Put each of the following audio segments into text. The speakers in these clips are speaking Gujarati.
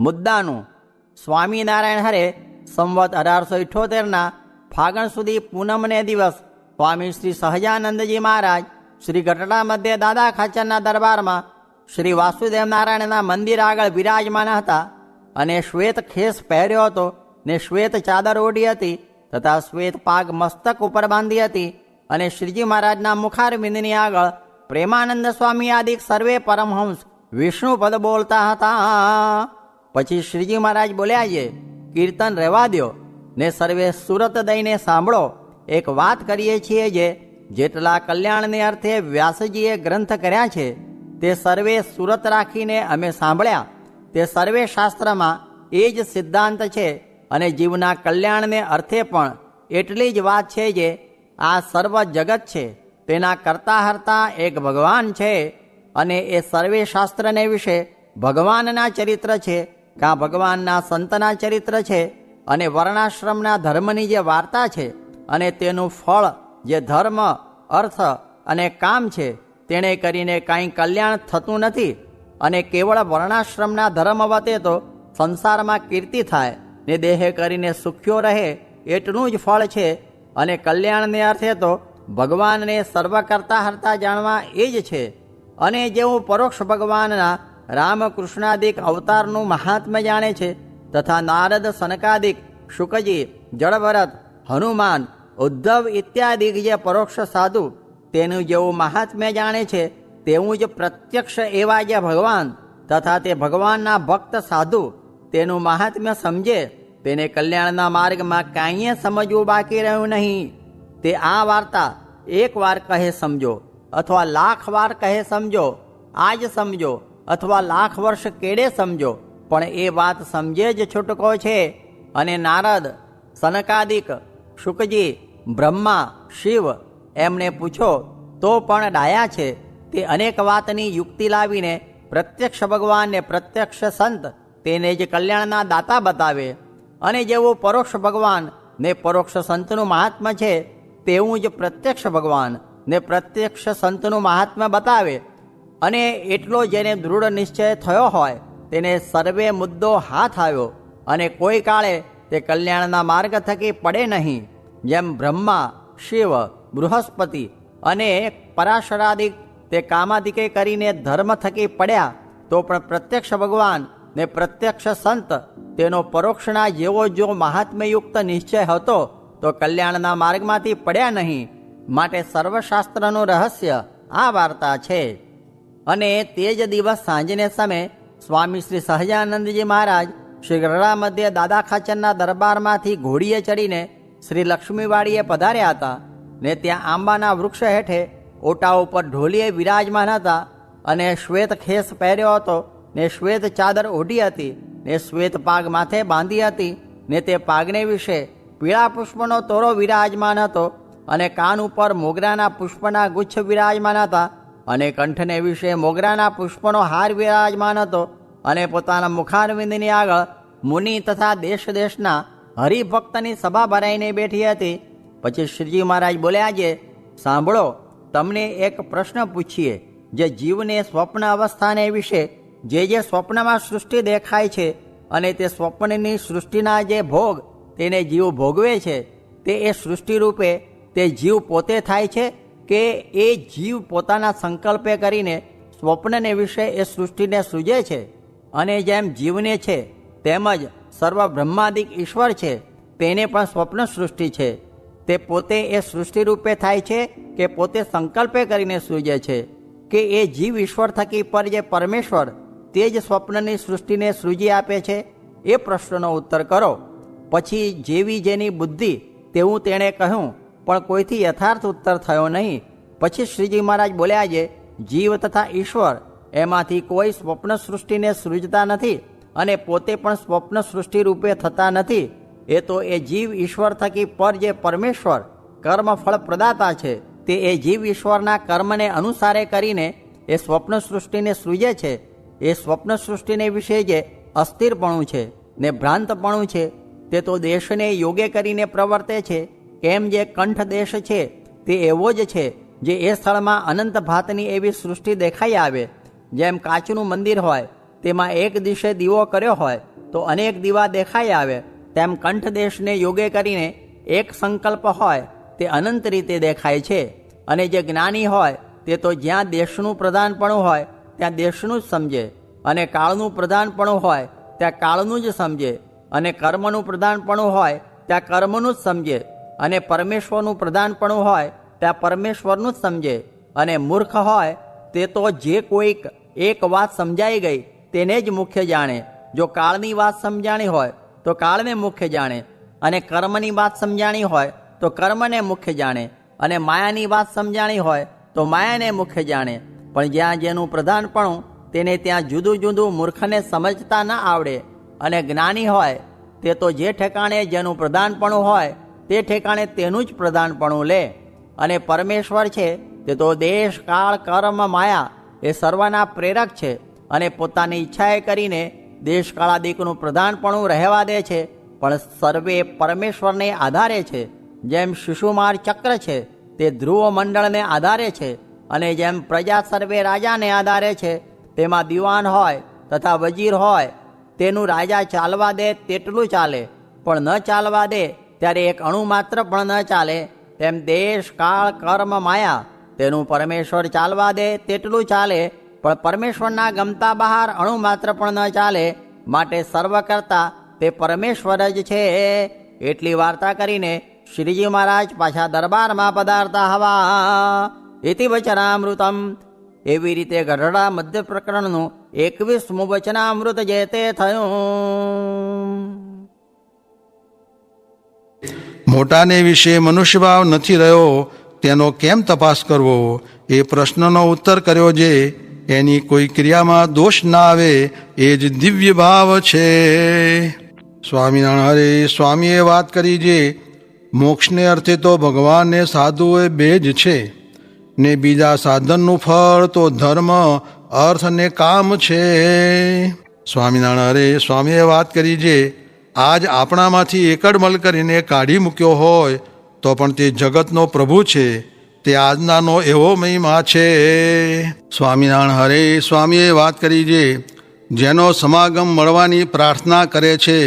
મુદ્દાનું સ્વામિનારાયણ હરે સંવત 1878 ફાગણ સુધી પૂનમને દિવસ સ્વામી શ્રી સહજાનંદજી મહારાજ શ્રી ગઢડા મધ્યે દાદા ખાચરના દરબારમાં શ્રી વાસુદેવ નારાયણના મંદિર આગળ બિરાજમાન હતા અને શ્વેત ખેસ પહેર્યો હતો ને શ્વેત ચાદર ઓઢી હતી તથા શ્વેત પાગ મસ્તક ઉપર બાંધી હતી અને શ્રીજી મહારાજના મુખારવિંદની આગળ પ્રેમાનંદ સ્વામી આદિક સર્વે પરમહંસ વિષ્ણુ પદ બોલતા હતા. પછી શ્રીજી મહારાજ બોલ્યા છે, કીર્તન રહેવા દો ને સર્વે સુરત દઈને સાંભળો. એક વાત કરીએ છીએ જે જેટલા કલ્યાણને અર્થે વ્યાસજીએ ગ્રંથ કર્યા છે તે સર્વે સુરત રાખીને અમે સાંભળ્યા. તે સર્વે શાસ્ત્રમાં એ જ સિદ્ધાંત છે અને જીવના કલ્યાણને અર્થે પણ એટલી જ વાત છે જે આ સર્વ જગત છે તેના કરતા હરતા એક ભગવાન છે અને એ સર્વે શાસ્ત્રને વિશે ભગવાનના ચરિત્ર છે કાં ભગવાનના સંતના ચરિત્ર છે અને વર્ણાશ્રમના ધર્મની જે વાર્તા છે અને તેનું ફળ જે ધર્મ અર્થ અને કામ છે તેણે કરીને કાંઈ કલ્યાણ થતું નથી અને કેવળ વર્ણાશ્રમના ધર્મ વતે તો સંસારમાં કીર્તિ થાય ને દેહે કરીને સુખ્યો રહે એટલું જ ફળ છે અને કલ્યાણને અર્થે તો ભગવાનને સર્વ કરતા હરતા જાણવા એ જ છે. અને જેવું પરોક્ષ ભગવાનના રામકૃષ્ણાદિક અવતારનું મહાત્મ્ય જાણે છે તથા નારદ સનકાદિક શુકજી જળભરત હનુમાન ઉદ્ધવ ઇત્યાદિક જે પરોક્ષ સાધુ તેનું જેવું મહાત્મ્ય જાણે છે તેવું જ પ્રત્યક્ષ એવા જે ભગવાન તથા તે ભગવાનના ભક્ત સાધુ તેનું મહાત્મ્ય સમજે તેને કલ્યાણના માર્ગમાં કાંઈએ સમજવું બાકી રહ્યું નહીં. તે આ વાર્તા એક વાર કહે સમજો અથવા લાખ વાર કહે સમજો, આજ સમજો અથવા લાખ વર્ષ કેડે સમજો, પણ એ વાત સમજે જ છૂટકો છે. અને નારદ સનકાદિક શુકજી બ્રહ્મા શિવ એમને પૂછો તો પણ ડાયા છે. તે અનેક વાતની યુક્તિ લાવીને પ્રત્યક્ષ ભગવાનને પ્રત્યક્ષ સંત તેને જ કલ્યાણના દાતા બતાવે. અને જેવું પરોક્ષ ભગવાન ને પરોક્ષ સંતનું મહાત્મ્ય છે તેવું જ પ્રત્યક્ષ ભગવાન ને પ્રત્યક્ષ સંતનું મહાત્મ્ય બતાવે. અને એટલો જેને દૃઢ નિશ્ચય થયો હોય તેને સર્વે મુદ્દો હાથ આવ્યો અને કોઈ કાળે તે કલ્યાણના માર્ગ થકી પડે નહીં. જેમ બ્રહ્મા શિવ બૃહસ્પતિ અને પરાશરાદિક તે કામાદિકે કરીને ધર્મ થકી પડ્યા તો પણ પ્રત્યક્ષ ભગવાન ને પ્રત્યક્ષ સંત તેનો પરોક્ષના જેવો જો મહાત્મ્યયુક્ત નિશ્ચય હતો તો કલ્યાણના માર્ગમાંથી પડ્યા નહીં. માટે સર્વશાસ્ત્રનું રહસ્ય આ વાર્તા છે. અને તે જ દિવસ સાંજને સમયે સ્વામી શ્રી સહજાનંદજી મહારાજ શ્રી ગઢડા મધ્યે દાદા ખાચરના દરબારમાંથી ઘોડીએ ચડીને શ્રી લક્ષ્મીવાડીએ પધાર્યા હતા ને ત્યાં આંબાના વૃક્ષ હેઠે ઓટા ઉપર ઢોલીએ વિરાજમાન હતા અને શ્વેત ખેસ પહેર્યો હતો ને શ્વેત ચાદર ઓઢી હતી ને શ્વેત પાગ માથે બાંધી હતી ને તે પાગને વિશે પીળા પુષ્પનો તોરો વિરાજમાન હતો અને કાન ઉપર મોગરાના પુષ્પના ગુચ્છ વિરાજમાન હતા અને કંઠને વિશે મોગરાના પુષ્પનો હાર વિરાજમાન હતો અને પોતાના મુખારવિંદની આગળ મુનિ તથા દેશ દેશના હરિભક્તની સભા ભરાઈને બેઠી હતી. પછી શ્રીજી મહારાજ બોલ્યા છે, સાંભળો, તમને એક પ્રશ્ન પૂછીએ. જે જીવને સ્વપ્ન અવસ્થાને વિશે જે સ્વપ્નમાં સૃષ્ટિ દેખાય છે અને તે સ્વપ્નની સૃષ્ટિના જે ભોગ તેને જીવ ભોગવે છે તે એ સૃષ્ટિ રૂપે તે જીવ પોતે થાય છે કે એ જીવ પોતાના સંકલ્પે કરીને સ્વપ્નને વિશે એ સૃષ્ટિને સૃજે છે? અને જેમ જીવને છે તેમજ સર્વ બ્રહ્માદિક ઈશ્વર છે તેને પણ સ્વપ્ન સૃષ્ટિ છે. તે પોતે એ સૃષ્ટિ રૂપે થાય છે કે પોતે સંકલ્પે કરીને સૃજે છે કે એ જીવ ઈશ્વર થકી પર જે પરમેશ્વર તે જ સ્વપ્નની સૃષ્ટિને સૃજી આપે છે? એ પ્રશ્નનો ઉત્તર કરો. પછી જેવી જેની બુદ્ધિ તેવું તેણે કહ્યું, પણ કોઈથી યથાર્થ ઉત્તર થયો નહીં. પછી શ્રીજી મહારાજ બોલ્યા છે, જીવ તથા ઈશ્વર એમાંથી કોઈ સ્વપ્ન સૃષ્ટિને સૃજતા નથી અને પોતે પણ સ્વપ્ન સૃષ્ટિ રૂપે થતા નથી. એ તો એ જીવ ઈશ્વર થકી પર જે પરમેશ્વર કર્મ ફળ પ્રદાતા છે તે એ જીવ ઈશ્વરના કર્મને અનુસારે કરીને એ સ્વપ્ન સૃષ્ટિને સૃજે છે. એ સ્વપ્ન સૃષ્ટિને વિશે જે અસ્થિરપણું છે ને ભ્રાંતપણું છે તે તો દેશને યોગે કરીને પ્રવર્તે છે. કેમ જે કંઠ દેશ છે તે એવો જ છે જે એ સ્થળમાં અનંત ભાતની એવી સૃષ્ટિ દેખાઈ આવે. જેમ કાચનું મંદિર હોય તેમાં એક દિશે દીવો કર્યો હોય તો અનેક દીવા દેખાઈ આવે, તેમ કંઠ દેશને યોગે કરીને એક સંકલ્પ હોય તે અનંત રીતે દેખાય છે. અને જે જ્ઞાની હોય તે તો જ્યાં દેશનું પ્રધાનપણું હોય ત્યાં દેશનું જ સમજે, અને કાળનું પ્રધાનપણું હોય ત્યાં કાળનું જ સમજે, અને કર્મનું પ્રધાનપણું હોય ત્યાં કર્મનું જ સમજે, અને પરમેશ્વરનું પ્રધાનપણું હોય ત્યાં પરમેશ્વરનું જ સમજે. અને મૂર્ખ હોય તે તો જે કોઈક એક વાત સમજાઈ ગઈ તેને જ મુખ્ય જાણે. જો કાળની વાત સમજાણી હોય તો કાળને મુખ્ય જાણે, અને કર્મની વાત સમજાણી હોય તો કર્મને મુખ્ય જાણે, અને માયાની વાત સમજાણી હોય તો માયાને મુખ્ય જાણે. પણ જ્યાં જેનું પ્રધાનપણું તેને ત્યાં જુદું જુદું મૂર્ખને સમજતા ન આવડે. અને જ્ઞાની હોય તે તો જે ઠેકાણે જેનું પ્રધાનપણું હોય તે ઠેકાણે તેનું જ પ્રધાનપણું લે. અને પરમેશ્વર છે તે તો દેશ, કાળ, કર્મ, માયા એ સર્વના પ્રેરક છે, અને પોતાની ઈચ્છાએ કરીને દેશ કાળાદિકનું પ્રધાનપણું રહેવા દે છે, પણ સર્વે પરમેશ્વરને આધારે છે. જેમ શિશુમાર ચક્ર છે તે ધ્રુવ મંડળને આધારે છે, અને જેમ પ્રજા સર્વે રાજાને આધારે છે, તેમાં દિવાન હોય તથા વજીર હોય તેનું રાજા ચાલવા દે તેટલું ચાલે, પણ ન ચાલવા દે ત્યારે એક અણુ માત્ર પણ ન ચાલે. તેમ દેશ, કાળ, કર્મ, માયા તેનું પરમેશ્વર ચાલવા દે તેટલું ચાલે, પણ પરમેશ્વરના ગમતા બહાર અણુ માત્ર પણ ન ચાલે. માટે સર્વ કરતા તે પરમેશ્વર જ છે. એટલી વાર્તા કરીને શ્રીજી મહારાજ પાછા દરબારમાં પધારતા હવા. ઇતિ વચનામૃતમ. એવી રીતે ગઢડા મધ્ય પ્રકરણનું 21મું વચનામૃત જે તે થયું. મોટાને વિશે મનુષ્યભાવ નથી રહ્યો તેનો કેમ તપાસ કરવો, એ પ્રશ્નનો ઉત્તર કર્યો જે એની કોઈ ક્રિયામાં દોષ ના આવે એ જ દિવ્ય ભાવ છે. સ્વામિનારાયણ હરે સ્વામીએ વાત કરી જે મોક્ષને અર્થે તો ભગવાન ને સાધુએ બે જ છે, ને બીજા સાધનનું ફળ તો ધર્મ, અર્થ ને કામ છે. સ્વામિનારાયણ હરે સ્વામીએ વાત કરી જે આજ આપણામાંથી એકડમલ કરીને કાઢી મૂક્યો હોય તો પણ તે જગતનો પ્રભુ છે, તે આજનાનો એવો મહિમા છે. સ્વામિનારાયણ હરે સ્વામીએ વાત કરી જે જેનો સમાગમ મળવાની પ્રાર્થના કરે છે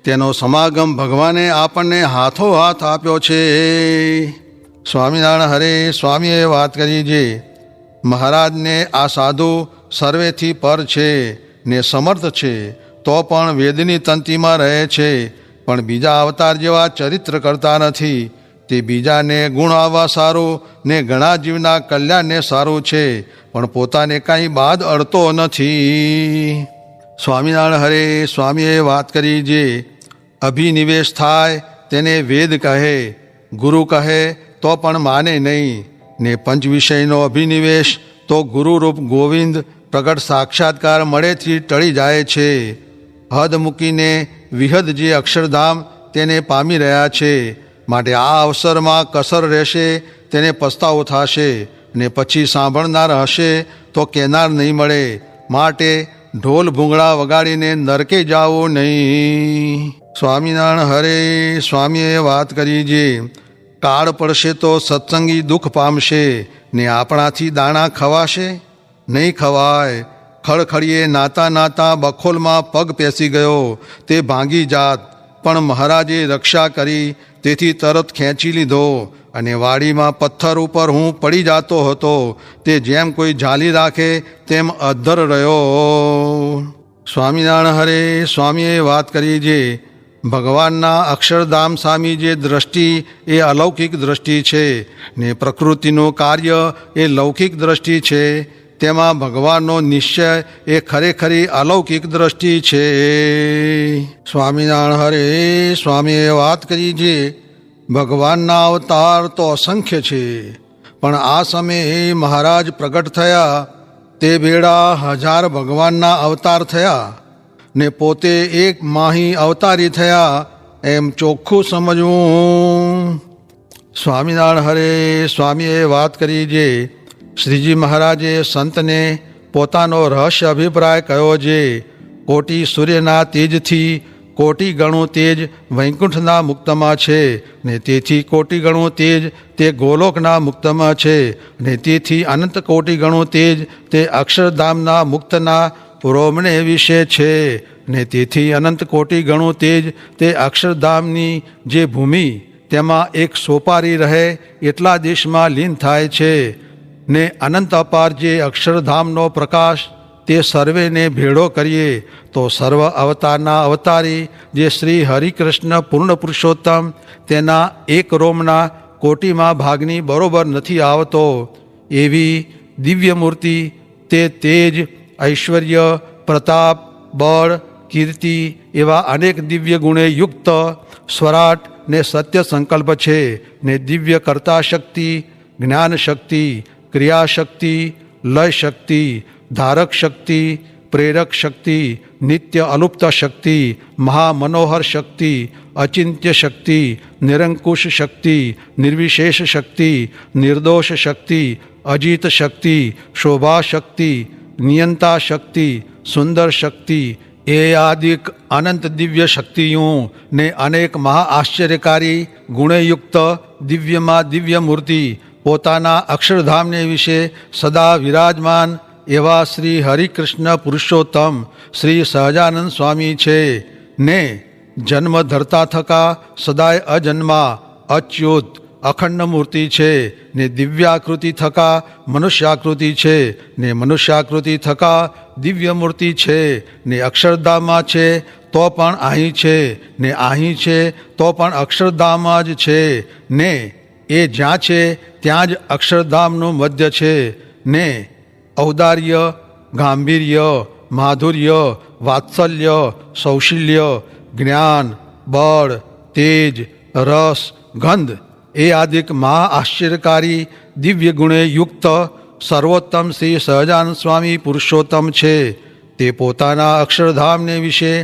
તેનો સમાગમ ભગવાને આપણને હાથો હાથ આપ્યો છે. સ્વામિનારાયણ હરે સ્વામીએ વાત કરી જે મહારાજને આ સાધુ સર્વેથી પર છે ને સમર્થ છે, તો પણ વેદની તંતીમાં રહે છે, પણ બીજા અવતાર જેવા ચરિત્ર કરતા નથી. તે બીજાને ગુણ આવવા સારું ને ઘણા જીવના કલ્યાણને સારું છે, પણ પોતાને કાંઈ બાદ અડતો નથી. સ્વામિનારાયણ હરે સ્વામીએ વાત કરી જે અભિનિવેશ થાય તેને વેદ કહે, ગુરુ કહે તો પણ માને નહીં, ને પંચ વિષયનો અભિનિવેશ તો ગુરુરૂપ ગોવિંદ પ્રગટ સાક્ષાત્કાર મળેથી ટળી જાય છે. હદ મૂકીને વિહદ જે અક્ષરધામ તેને પામી રહ્યા છે, માટે આ અવસરમાં કસર રહેશે તેને પસ્તાવો થશે, ને પછી સાંભળનાર હશે તો કહેનાર નહીં મળે. માટે ઢોલ ભૂંગળા વગાડીને નરકે જાઓ નહીં. સ્વામિનારાયણ હરે સ્વામીએ વાત કરી જે કાળ પડશે તો સત્સંગી દુઃખ પામશે, ને આપણાથી દાણા ખવાશે નહીં ખવાય. ખળખળીએ નાતા નાતા બખોલમાં પગ પેસી ગયો તે ભાંગી જાત, પણ મહારાજે રક્ષા કરી તેથી તરત ખેંચી લીધો, અને વાડીમાં પથ્થર ઉપર હું પડી જાતો હતો તે જેમ કોઈ ઝાલી રાખે તેમ અધ્ધર રહ્યો. સ્વામિનારાયણ હરે સ્વામીએ વાત કરી જે ભગવાનના અક્ષરધામ સામી જે દ્રષ્ટિ એ અલૌકિક દ્રષ્ટિ છે, ને પ્રકૃતિનું કાર્ય એ લૌકિક દ્રષ્ટિ છે, તેમાં ભગવાનનો નિશ્ચય એ ખરેખરી અલૌકિક દ્રષ્ટિ છે. સ્વામિનારાયણ હરે સ્વામીએ વાત કરી જે ભગવાનના અવતાર તો અસંખ્ય છે, પણ આ સમયે મહારાજ પ્રગટ થયા તે બેડા 1000 ભગવાનના અવતાર થયા, ને પોતે એક માહી અવતારી થયા એમ ચોખ્ખું સમજવું. સ્વામિનારાયણ હરે સ્વામીએ વાત કરી જે શ્રીજી મહારાજે સંતને પોતાનો રહસ્ય અભિપ્રાય કહ્યો જે કોટી સૂર્યના તેજથી કોટી ગણું તેજ વૈકુંઠના મુક્તમાં છે, ને તેથી કોટી ગણું તેજ તે ગોલોકના મુક્તમાં છે, ને તેથી અનંત કોટી ગણું તેજ તે અક્ષરધામના મુક્તના પુરોમણે વિશે છે. ને તેથી અનંત કોટી ગણું તેજ તે અક્ષરધામની જે ભૂમિ તેમાં એક સોપારી રહે એટલા દેશમાં લીન થાય છે ને અનંત અપાર જે અક્ષરધામનો પ્રકાશ તે સર્વેને ભેળો કરીએ તો સર્વ અવતારના અવતારી જે શ્રી હરિકૃષ્ણ પૂર્ણ પુરુષોત્તમ તેના એક રોમના કોટીમાં ભાગની બરોબર નથી આવતો એવી દિવ્ય મૂર્તિ તે તેજ ઐશ્વર્ય પ્રતાપ બળ કીર્તિ એવા અનેક દિવ્ય ગુણે યુક્ત સ્વરાટ ને સત્ય સંકલ્પ છે ને દિવ્ય કર્તા શક્તિ જ્ઞાન શક્તિ ક્રિયા શક્તિ લય શક્તિ ધારક શક્તિ પ્રેરક શક્તિ નિત્ય અલુપ્ત શક્તિ મહામનોહર શક્તિ અચિંત્ય શક્તિ નિરંકુશ શક્તિ નિર્વિશેષ શક્તિ નિર્દોષ શક્તિ અજીત શક્તિ શોભા શક્તિ નિયંતા શક્તિ સુંદર શક્તિ એ આદિક અનંત દિવ્ય શક્તિઓ ને અનેક મહા આશ્ચર્યકારી ગુણયુક્ત દિવ્યમાં દિવ્ય મૂર્તિ પોતાના અક્ષરધામને વિશે સદા વિરાજમાન એવા શ્રી હરિકૃષ્ણ પુરુષોત્તમ શ્રી સહજાનંદ સ્વામી છે ને જન્મ ધરતા થકા સદાય અજન્મા અચ્યુત અખંડ મૂર્તિ છે ને દિવ્યાકૃતિ થકા મનુષ્યાકૃતિ છે ને મનુષ્યાકૃતિ થકા દિવ્ય મૂર્તિ છે ને અક્ષરધામમાં છે તો પણ અહીં છે ને અહીં છે તો પણ અક્ષરધામમાં જ છે ને એ જ્યાં છે ત્યાં જ અક્ષરધામનું મધ્ય છે ને ઔદાર્ય ગાંભીર્ય માધુર્ય વાત્સલ્ય સૌશીલ્ય જ્ઞાન બળ તેજ રસ ગંધ એ આદિક મહા આશ્ચર્યકારી દિવ્ય ગુણે યુક્ત સર્વોત્તમ શ્રી સહજાનંદ સ્વામી પુરુષોત્તમ છે તે પોતાના અક્ષરધામને વિશે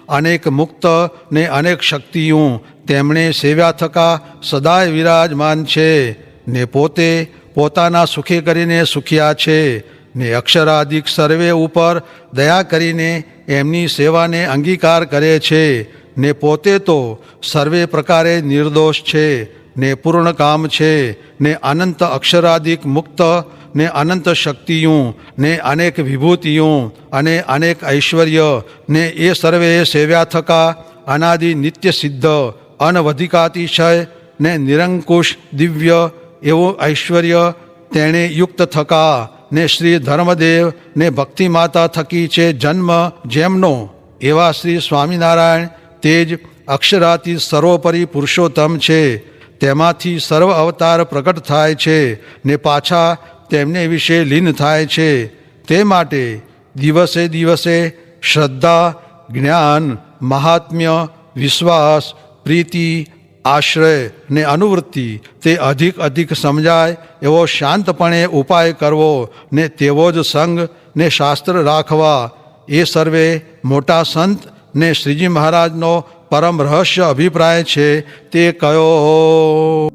અનેક મુક્ત ને અનેક શક્તિઓ તેમણે સેવ્યા થકા સદાય વિરાજમાન છે ને પોતે પોતાના સુખે કરીને સુખ્યા છે ને અક્ષરાદિક સર્વે ઉપર દયા કરીને એમની સેવાને અંગીકાર કરે છે ને પોતે તો સર્વે પ્રકારે નિર્દોષ છે ને પૂર્ણ કામ છે ને અનંત અક્ષરાદિક મુક્ત ને અનંત શક્તિઓ ને અનેક વિભૂતિઓ અને અનેક ઐશ્વર્ય ને એ સર્વે સેવ્યા થકા અનાદિ નિત્ય સિદ્ધ અનવધિકાતિશય ને નિરંકુશ દિવ્ય એવું ઐશ્વર્ય તેણે યુક્ત થકા ને શ્રી ધર્મદેવ ને ભક્તિ માતા થકી છે જન્મ જેમનો એવા શ્રી સ્વામિનારાયણ તે જ અક્ષરાતી સર્વોપરી પુરુષોત્તમ છે તેમાંથી સર્વ અવતાર પ્રગટ થાય છે ને પાછા તેમને વિશે લીન થાય છે તે માટે દિવસે દિવસે શ્રદ્ધા જ્ઞાન મહાત્મ્ય વિશ્વાસ પ્રીતિ આશ્રય ને અનુવૃત્તિ તે અધિક અધિક સમજાય એવો શાંતપણે ઉપાય કરવો ને તેવો જ સંગ ને શાસ્ત્ર રાખવા એ સર્વે મોટા સંત ને શ્રીજી મહારાજનો પરમ રહસ્ય અભિપ્રાય છે તે કયો